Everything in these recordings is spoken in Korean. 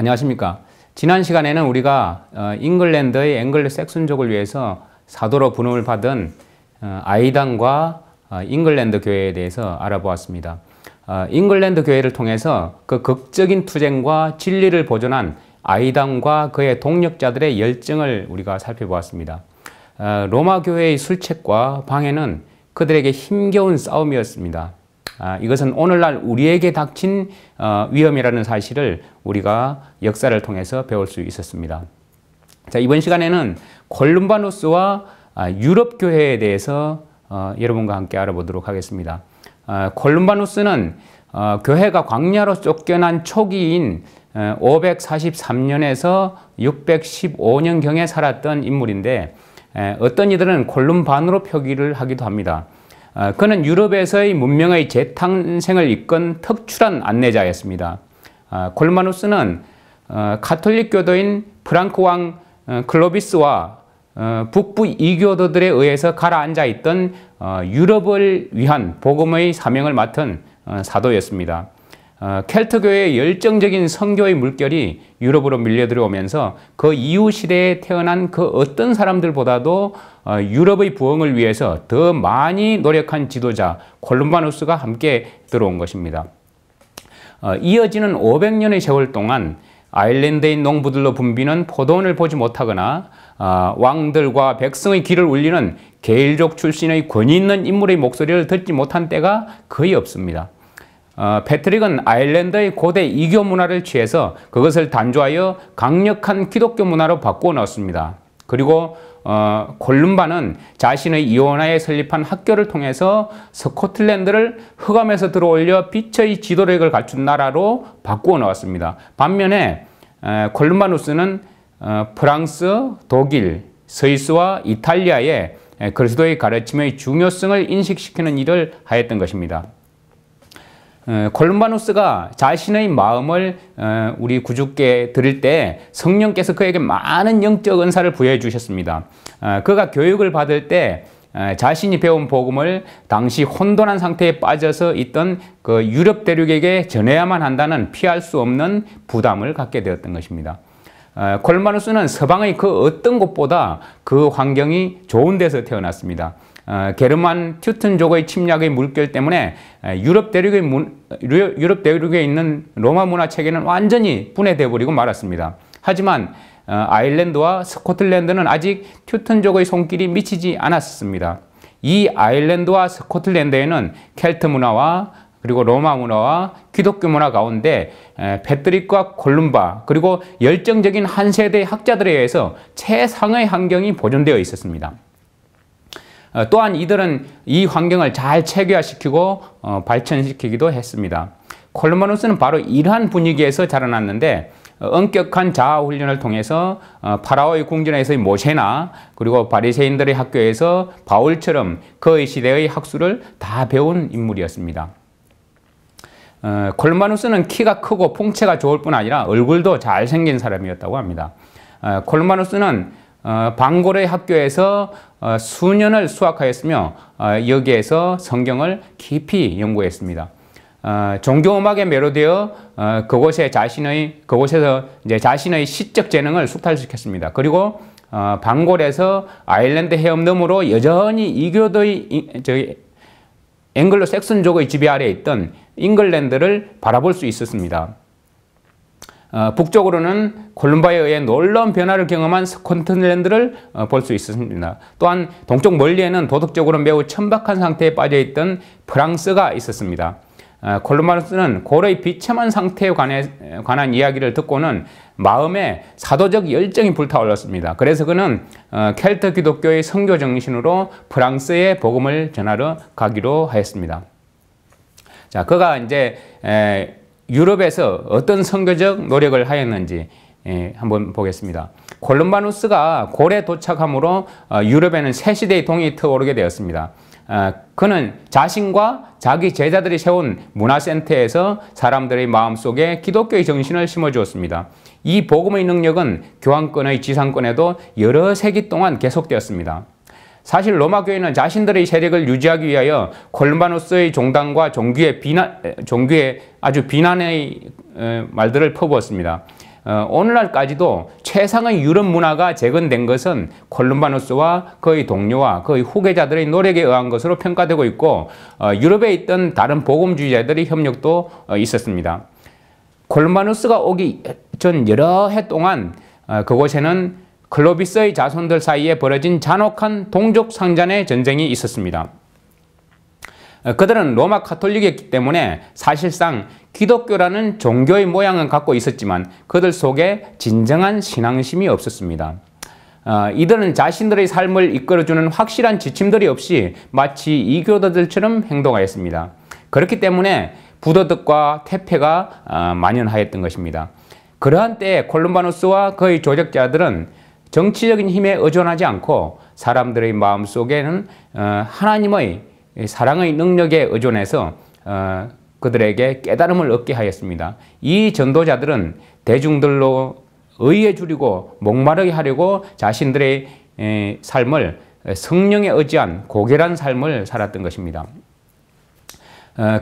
안녕하십니까. 지난 시간에는 우리가 잉글랜드의 앵글로색슨족을 위해서 사도로 부름을 받은 아이당과 잉글랜드 교회에 대해서 알아보았습니다. 잉글랜드 교회를 통해서 그 극적인 투쟁과 진리를 보존한 아이당과 그의 동력자들의 열정을 우리가 살펴보았습니다. 로마 교회의 술책과 방해는 그들에게 힘겨운 싸움이었습니다. 이것은 오늘날 우리에게 닥친 위험이라는 사실을 우리가 역사를 통해서 배울 수 있었습니다. 자, 이번 시간에는 콜룸바누스와 유럽 교회에 대해서 여러분과 함께 알아보도록 하겠습니다. 콜룸바누스는 교회가 광야로 쫓겨난 초기인 543년에서 615년경에 살았던 인물인데 어떤 이들은 콜룸반으로 표기를 하기도 합니다. 그는 유럽에서의 문명의 재탄생을 이끈 특출한 안내자였습니다. 콜룸바누스는 가톨릭 교도인 프랑크 왕 클로비스와 북부 이교도들에 의해서 가라앉아 있던 유럽을 위한 복음의 사명을 맡은 사도였습니다. 켈트교회의 열정적인 선교의 물결이 유럽으로 밀려 들어오면서 그 이후 시대에 태어난 그 어떤 사람들보다도 유럽의 부흥을 위해서 더 많이 노력한 지도자 콜룸바누스가 함께 들어온 것입니다. 이어지는 500년의 세월 동안 아일랜드의 농부들로 붐비는 포도원을 보지 못하거나 왕들과 백성의 귀를 울리는 게일족 출신의 권위 있는 인물의 목소리를 듣지 못한 때가 거의 없습니다. 패트릭은 아일랜드의 고대 이교 문화를 취해서 그것을 단조하여 강력한 기독교 문화로 바꾸어 넣었습니다. 그리고 콜룸바는 자신의 이오나에 설립한 학교를 통해서 스코틀랜드를 흑암에서 들어올려 빛의 지도력을 갖춘 나라로 바꾸어 넣었습니다. 반면에 콜룸바누스는 프랑스, 독일, 스위스와 이탈리아에 그리스도의 가르침의 중요성을 인식시키는 일을 하였던 것입니다. 콜룸바누스가 자신의 마음을 우리 구주께 드릴 때 성령께서 그에게 많은 영적 은사를 부여해 주셨습니다. 그가 교육을 받을 때 자신이 배운 복음을 당시 혼돈한 상태에 빠져서 있던 그 유럽 대륙에게 전해야만 한다는 피할 수 없는 부담을 갖게 되었던 것입니다. 콜룸바누스는 서방의 그 어떤 곳보다 그 환경이 좋은 데서 태어났습니다. 게르만 튜튼족의 침략의 물결 때문에 유럽 대륙에 있는 로마 문화 체계는 완전히 분해되어 버리고 말았습니다. 하지만 아일랜드와 스코틀랜드는 아직 튜튼족의 손길이 미치지 않았습니다. 이 아일랜드와 스코틀랜드에는 켈트 문화와 그리고 로마 문화와 기독교 문화 가운데 패트릭과 콜룸바 그리고 열정적인 한 세대의 학자들에 의해서 최상의 환경이 보존되어 있었습니다. 또한 이들은 이 환경을 잘 체계화시키고 발전시키기도 했습니다. 콜룸바누스는 바로 이러한 분위기에서 자라났는데 엄격한 자아훈련을 통해서 파라오의 궁전에서의 모세나 그리고 바리새인들의 학교에서 바울처럼 그의 시대의 학술을 다 배운 인물이었습니다. 콜룸바누스는 키가 크고 풍채가 좋을 뿐 아니라 얼굴도 잘생긴 사람이었다고 합니다. 콜룸바누스는 방고르의 학교에서 수년을 수학하였으며 여기에서 성경을 깊이 연구했습니다. 종교음악에 매료되어 그곳에서 이제 자신의 시적 재능을 숙달시켰습니다. 그리고 방골에서 아일랜드 해협 너머로 여전히 이교도의 앵글로색슨족의 지배 아래에 있던 잉글랜드를 바라볼 수 있었습니다. 북쪽으로는 콜룸바에 의해 놀라운 변화를 경험한 스코틀랜드를 볼 수 있었습니다. 또한 동쪽 멀리에는 도덕적으로 매우 천박한 상태에 빠져있던 프랑스가 있었습니다. 콜룸바누스는 고려의 비참한 상태에 관한 이야기를 듣고는 마음에 사도적 열정이 불타올랐습니다. 그래서 그는 켈트 기독교의 선교 정신으로 프랑스에 복음을 전하러 가기로 하였습니다. 자, 그가 이제 유럽에서 어떤 선교적 노력을 하였는지 한번 보겠습니다. 콜룸바누스가 고래 도착함으로 유럽에는 새 시대의 동이 트오르게 되었습니다. 그는 자신과 자기 제자들이 세운 문화센터에서 사람들의 마음속에 기독교의 정신을 심어주었습니다. 이 복음의 능력은 교황권의 지상권에도 여러 세기 동안 계속되었습니다. 사실 로마 교회는 자신들의 세력을 유지하기 위하여 콜룸바누스의 종단과 종교의 아주 비난의 말들을 퍼부었습니다. 오늘날까지도 최상의 유럽 문화가 재건된 것은 콜룸바누스와 그의 동료와 그의 후계자들의 노력에 의한 것으로 평가되고 있고, 유럽에 있던 다른 복음주의자들의 협력도 있었습니다. 콜룸바누스가 오기 전 여러 해 동안 그곳에는 클로비스의 자손들 사이에 벌어진 잔혹한 동족 상잔의 전쟁이 있었습니다. 그들은 로마 카톨릭이었기 때문에 사실상 기독교라는 종교의 모양은 갖고 있었지만 그들 속에 진정한 신앙심이 없었습니다. 이들은 자신들의 삶을 이끌어주는 확실한 지침들이 없이 마치 이교도들처럼 행동하였습니다. 그렇기 때문에 부도덕과 퇴폐가 만연하였던 것입니다. 그러한 때에 콜룸바누스와 그의 조력자들은 정치적인 힘에 의존하지 않고 사람들의 마음속에는 하나님의 사랑의 능력에 의존해서 그들에게 깨달음을 얻게 하였습니다. 이 전도자들은 대중들로 의에 줄이고 목마르게 하려고 자신들의 삶을 성령에 의지한 고결한 삶을 살았던 것입니다.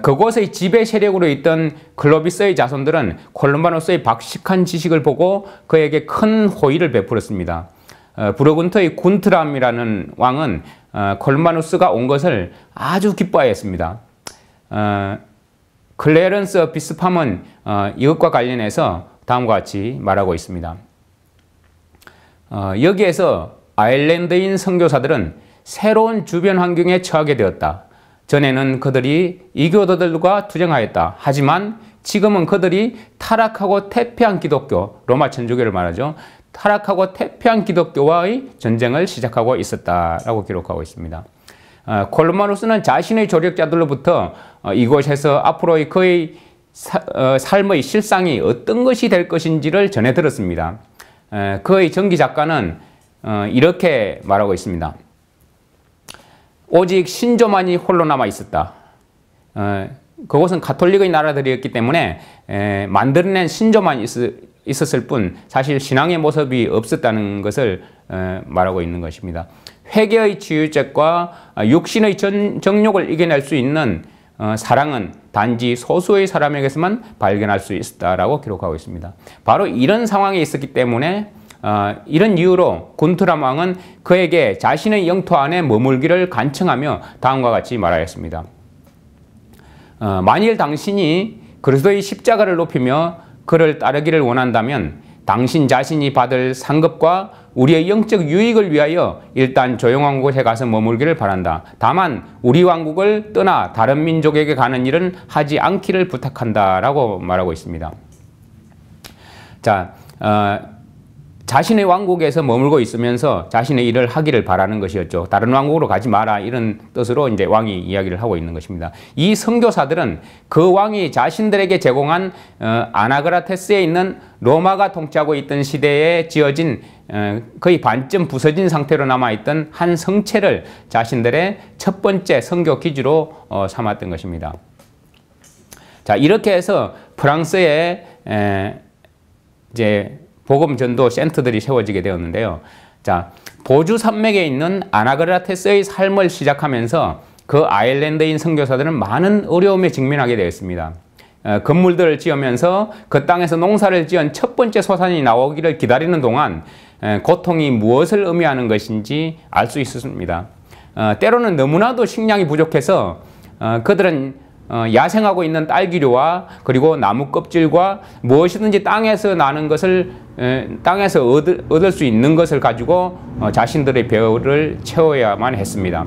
그곳의 지배 세력으로 있던 클로비스의 자손들은 콜룸바누스의 박식한 지식을 보고 그에게 큰 호의를 베풀었습니다. 부르군트의 군트람이라는 왕은 콜룸바누스가 온 것을 아주 기뻐하였습니다. 클레런스 비스팜은 이것과 관련해서 다음과 같이 말하고 있습니다. 여기에서 아일랜드인 선교사들은 새로운 주변 환경에 처하게 되었다. 전에는 그들이 이교도들과 투쟁하였다. 하지만 지금은 그들이 타락하고 퇴폐한 기독교, 로마 천주교를 말하죠. 타락하고 퇴폐한 기독교와의 전쟁을 시작하고 있었다라고 기록하고 있습니다. 콜룸바누스는 자신의 조력자들로부터 이곳에서 앞으로의 그의 삶의 실상이 어떤 것이 될 것인지를 전해 들었습니다. 그의 전기 작가는 이렇게 말하고 있습니다. 오직 신조만이 홀로 남아 있었다. 그곳은 가톨릭의 나라들이었기 때문에 만들어낸 신조만 있었을 뿐 사실 신앙의 모습이 없었다는 것을 말하고 있는 것입니다. 회개의 치유책과 육신의 정욕을 이겨낼 수 있는 사랑은 단지 소수의 사람에게서만 발견할 수 있었다라고 기록하고 있습니다. 바로 이런 상황에 있었기 때문에 이런 이유로 군트람 왕은 그에게 자신의 영토 안에 머물기를 간청하며 다음과 같이 말하였습니다. 만일 당신이 그리스도의 십자가를 높이며 그를 따르기를 원한다면 당신 자신이 받을 상급과 우리의 영적 유익을 위하여 일단 조용한 곳에 가서 머물기를 바란다. 다만 우리 왕국을 떠나 다른 민족에게 가는 일은 하지 않기를 부탁한다 라고 말하고 있습니다. 자, 자신의 왕국에서 머물고 있으면서 자신의 일을 하기를 바라는 것이었죠. 다른 왕국으로 가지 마라 이런 뜻으로 이제 왕이 이야기를 하고 있는 것입니다. 이 선교사들은 그 왕이 자신들에게 제공한 아나그라테스에 있는 로마가 통치하고 있던 시대에 지어진 거의 반쯤 부서진 상태로 남아있던 한 성체를 자신들의 첫 번째 선교 기지로 삼았던 것입니다. 자, 이렇게 해서 프랑스에 이제 복음 전도 센터들이 세워지게 되었는데요. 자, 보주 산맥에 있는 아나그라테스의 삶을 시작하면서 그 아일랜드인 선교사들은 많은 어려움에 직면하게 되었습니다. 건물들을 지으면서 그 땅에서 농사를 지은 첫 번째 소산이 나오기를 기다리는 동안 고통이 무엇을 의미하는 것인지 알 수 있었습니다. 때로는 너무나도 식량이 부족해서 그들은 야생하고 있는 딸기류와 그리고 나무 껍질과 무엇이든지 땅에서 나는 것을 땅에서 얻을 수 있는 것을 가지고 자신들의 배를 채워야만 했습니다.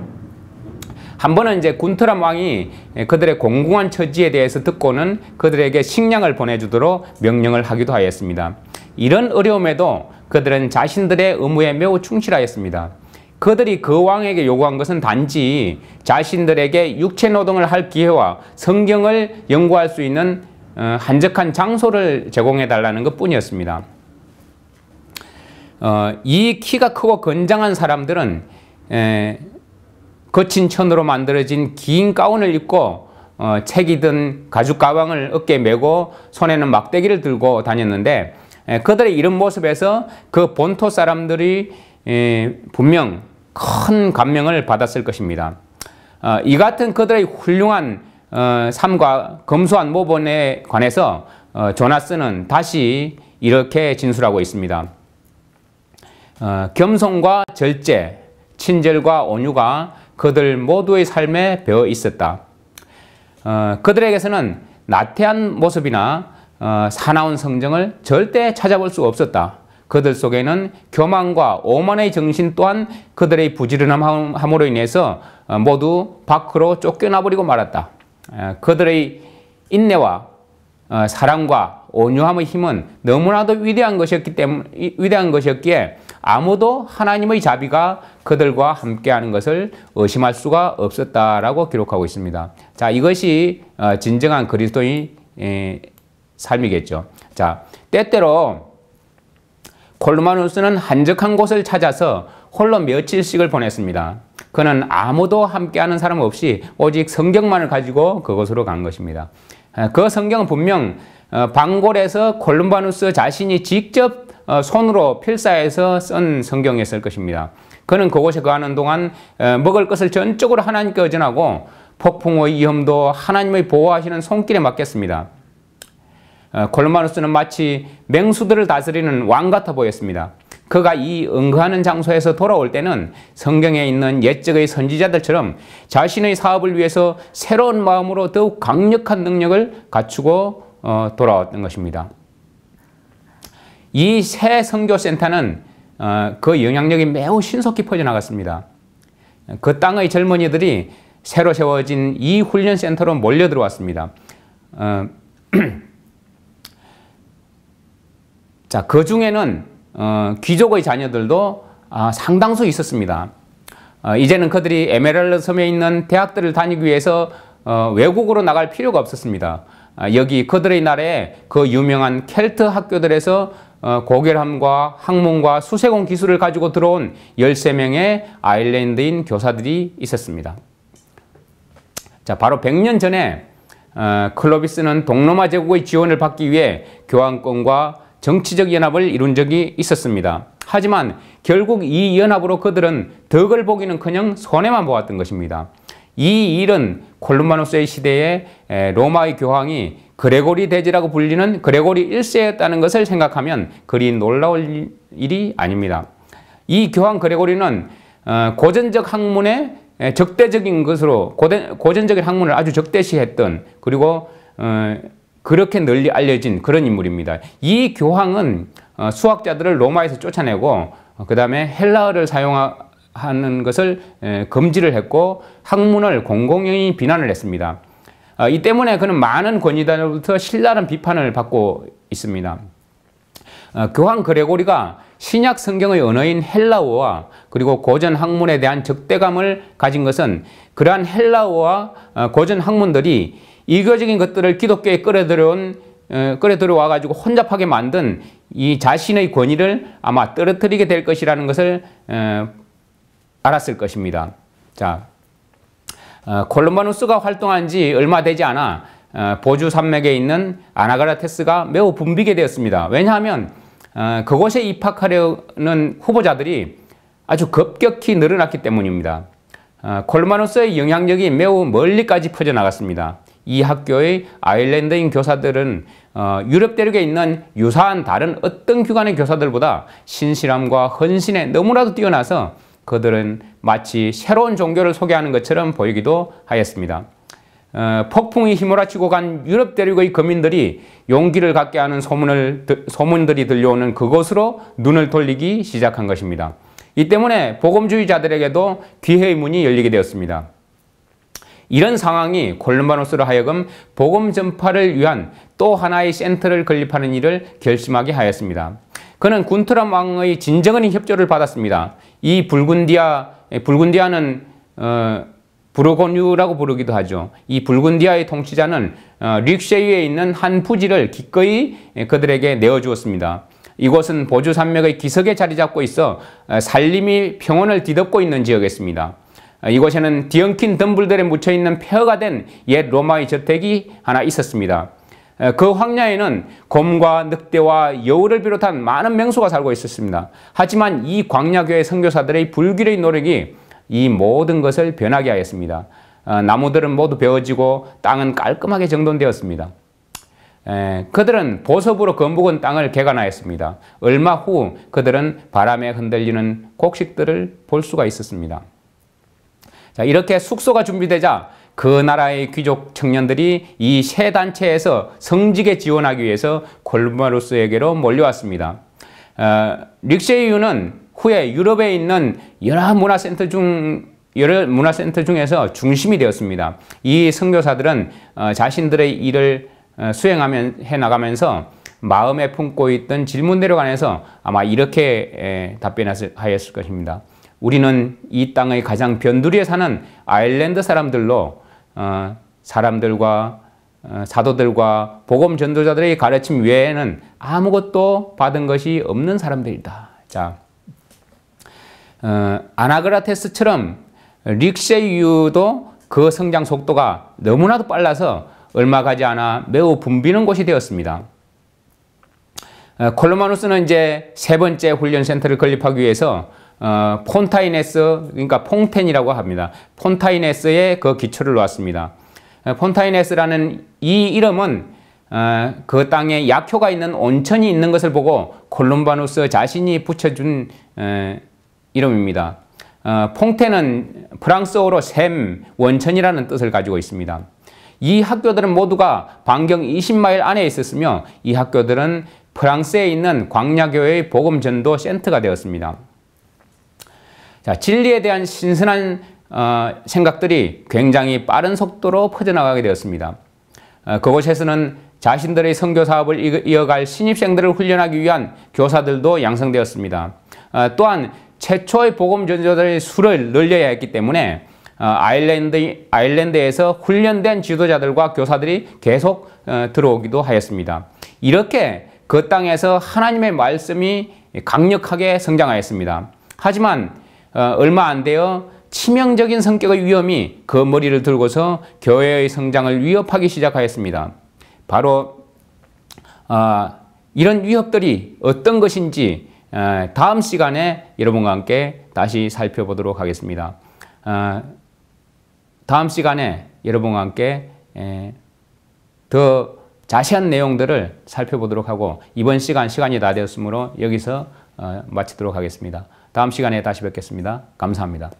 한 번은 이제 군트람 왕이 그들의 공공한 처지에 대해서 듣고는 그들에게 식량을 보내주도록 명령을 하기도 하였습니다. 이런 어려움에도 그들은 자신들의 의무에 매우 충실하였습니다. 그들이 그 왕에게 요구한 것은 단지 자신들에게 육체 노동을 할 기회와 성경을 연구할 수 있는 한적한 장소를 제공해 달라는 것 뿐이었습니다. 이 키가 크고 건장한 사람들은 거친 천으로 만들어진 긴 가운을 입고 책이 든 가죽 가방을 어깨에 메고 손에는 막대기를 들고 다녔는데 그들의 이런 모습에서 그 본토 사람들이 분명 큰 감명을 받았을 것입니다. 이 같은 그들의 훌륭한 삶과 검소한 모본에 관해서 조나스는 다시 이렇게 진술하고 있습니다. 겸손과 절제, 친절과 온유가 그들 모두의 삶에 배어 있었다. 그들에게서는 나태한 모습이나 사나운 성정을 절대 찾아볼 수 없었다. 그들 속에는 교만과 오만의 정신 또한 그들의 부지런함으로 인해서 모두 밖으로 쫓겨나버리고 말았다. 그들의 인내와 사랑과 온유함의 힘은 너무나도 위대한 것이었기에 아무도 하나님의 자비가 그들과 함께하는 것을 의심할 수가 없었다라고 기록하고 있습니다. 자, 이것이 진정한 그리스도인의 삶이겠죠. 자, 때때로 콜루마누스는 한적한 곳을 찾아서 홀로 며칠씩을 보냈습니다. 그는 아무도 함께하는 사람 없이 오직 성경만을 가지고 그곳으로 간 것입니다. 그 성경은 분명 방골에서 콜룸바누스 자신이 직접 손으로 필사해서 쓴 성경이었을 것입니다. 그는 그곳에 거하는 동안 먹을 것을 전적으로 하나님께 의존하고 폭풍의 위험도 하나님의 보호하시는 손길에 맡겼습니다. 콜룸바누스는 마치 맹수들을 다스리는 왕 같아 보였습니다. 그가 이 응거하는 장소에서 돌아올 때는 성경에 있는 옛적의 선지자들처럼 자신의 사업을 위해서 새로운 마음으로 더욱 강력한 능력을 갖추고 돌아왔던 것입니다. 이 새 선교센터는 그 영향력이 매우 신속히 퍼져나갔습니다. 그 땅의 젊은이들이 새로 세워진 이 훈련센터로 몰려들어왔습니다. 자, 그 중에는 귀족의 자녀들도 상당수 있었습니다. 이제는 그들이 에메랄드 섬에 있는 대학들을 다니기 위해서 외국으로 나갈 필요가 없었습니다. 여기 그들의 나라에 그 유명한 켈트 학교들에서 고결함과 학문과 수세공 기술을 가지고 들어온 13명의 아일랜드인 교사들이 있었습니다. 자, 바로 100년 전에 클로비스는 동로마 제국의 지원을 받기 위해 교환권과 정치적 연합을 이룬 적이 있었습니다. 하지만 결국 이 연합으로 그들은 덕을 보기는커녕 손해만 보았던 것입니다. 이 일은 콜룸바누스의 시대에 로마의 교황이 그레고리 대제라고 불리는 그레고리 1세였다는 것을 생각하면 그리 놀라울 일이 아닙니다. 이 교황 그레고리는 고전적 학문에 적대적인 것으로 고전적인 학문을 아주 적대시했던, 그리고 그렇게 널리 알려진 그런 인물입니다. 이 교황은 수학자들을 로마에서 쫓아내고 그 다음에 헬라어를 사용하는 것을 금지를 했고 학문을 공공연히 비난을 했습니다. 이 때문에 그는 많은 권위자로부터 신랄한 비판을 받고 있습니다. 교황 그레고리가 신약 성경의 언어인 헬라어와 그리고 고전 학문에 대한 적대감을 가진 것은 그러한 헬라어와 고전 학문들이 이교적인 것들을 기독교에 끌어들여와 가지고 혼잡하게 만든 이 자신의 권위를 아마 떨어뜨리게 될 것이라는 것을 알았을 것입니다. 자, 콜룸바누스가 활동한 지 얼마 되지 않아 보주 산맥에 있는 아나가라테스가 매우 붐비게 되었습니다. 왜냐하면 그곳에 입학하려는 후보자들이 아주 급격히 늘어났기 때문입니다. 콜룸바누스의 영향력이 매우 멀리까지 퍼져나갔습니다. 이 학교의 아일랜드인 교사들은 유럽 대륙에 있는 유사한 다른 어떤 기관의 교사들보다 신실함과 헌신에 너무나도 뛰어나서 그들은 마치 새로운 종교를 소개하는 것처럼 보이기도 하였습니다. 폭풍이 휘몰아치고 간 유럽 대륙의 거민들이 용기를 갖게 하는 소문들이 들려오는 그곳으로 눈을 돌리기 시작한 것입니다. 이 때문에 복음주의자들에게도 기회의 문이 열리게 되었습니다. 이런 상황이 콜룸바누스로 하여금 복음 전파를 위한 또 하나의 센터를 건립하는 일을 결심하게 하였습니다. 그는 군트람 왕의 진정한 협조를 받았습니다. 이 불군디아는 부르고뉴라고 부르기도 하죠. 이 불군디아의 통치자는 릭쉐이에 있는 한 부지를 기꺼이 그들에게 내어주었습니다. 이곳은 보주 산맥의 기슭에 자리 잡고 있어 산림이 평원을 뒤덮고 있는 지역이었습니다. 이곳에는 디언킨 덤불들에 묻혀있는 폐허가 된 옛 로마의 저택이 하나 있었습니다. 그 황야에는 곰과 늑대와 여우를 비롯한 많은 맹수가 살고 있었습니다. 하지만 이 광야교회 선교사들의 불길의 노력이 이 모든 것을 변하게 하였습니다. 나무들은 모두 베어지고 땅은 깔끔하게 정돈되었습니다. 그들은 보섭으로 거묵은 땅을 개간하였습니다. 얼마 후 그들은 바람에 흔들리는 곡식들을 볼 수가 있었습니다. 자, 이렇게 숙소가 준비되자 그 나라의 귀족 청년들이 이 세 단체에서 성직에 지원하기 위해서 콜룸바누스에게로 몰려왔습니다. 릭셰이유는 후에 유럽에 있는 여러 문화센터 중에서 중심이 되었습니다. 이 선교사들은 자신들의 일을 수행해 나가면서 마음에 품고 있던 질문대로 관해서 아마 이렇게 답변하였을 것입니다. 우리는 이 땅의 가장 변두리에 사는 아일랜드 사람들로 사람들과 사도들과 복음 전도자들의 가르침 외에는 아무것도 받은 것이 없는 사람들이다. 자, 아나그라테스처럼 릭셰이유도 그 성장 속도가 너무나도 빨라서 얼마 가지 않아 매우 붐비는 곳이 되었습니다. 콜룸바누스는 이제 세 번째 훈련센터를 건립하기 위해서 폰타이네스, 그러니까 퐁텐이라고 합니다. 폰타이네스에 그 기초를 놓았습니다. 폰타이네스라는 이 이름은 그 땅에 약효가 있는 온천이 있는 것을 보고 콜룸바누스 자신이 붙여준 이름입니다. 퐁텐은 프랑스어로 샘, 원천이라는 뜻을 가지고 있습니다. 이 학교들은 모두가 반경 20마일 안에 있었으며 이 학교들은 프랑스에 있는 광야교회의 복음전도 센터가 되었습니다. 자, 진리에 대한 신선한 생각들이 굉장히 빠른 속도로 퍼져나가게 되었습니다. 그곳에서는 자신들의 선교 사업을 이어갈 신입생들을 훈련하기 위한 교사들도 양성되었습니다. 또한 최초의 복음 전도자들의 수를 늘려야 했기 때문에 아일랜드에서 훈련된 지도자들과 교사들이 계속 들어오기도 하였습니다. 이렇게 그 땅에서 하나님의 말씀이 강력하게 성장하였습니다. 하지만 얼마 안 되어 치명적인 성격의 위험이 그 머리를 들고서 교회의 성장을 위협하기 시작하였습니다. 바로 이런 위협들이 어떤 것인지 다음 시간에 여러분과 함께 다시 살펴보도록 하겠습니다. 다음 시간에 여러분과 함께 더 자세한 내용들을 살펴보도록 하고 이번 시간이 다 되었으므로 여기서 마치도록 하겠습니다. 다음 시간에 다시 뵙겠습니다. 감사합니다.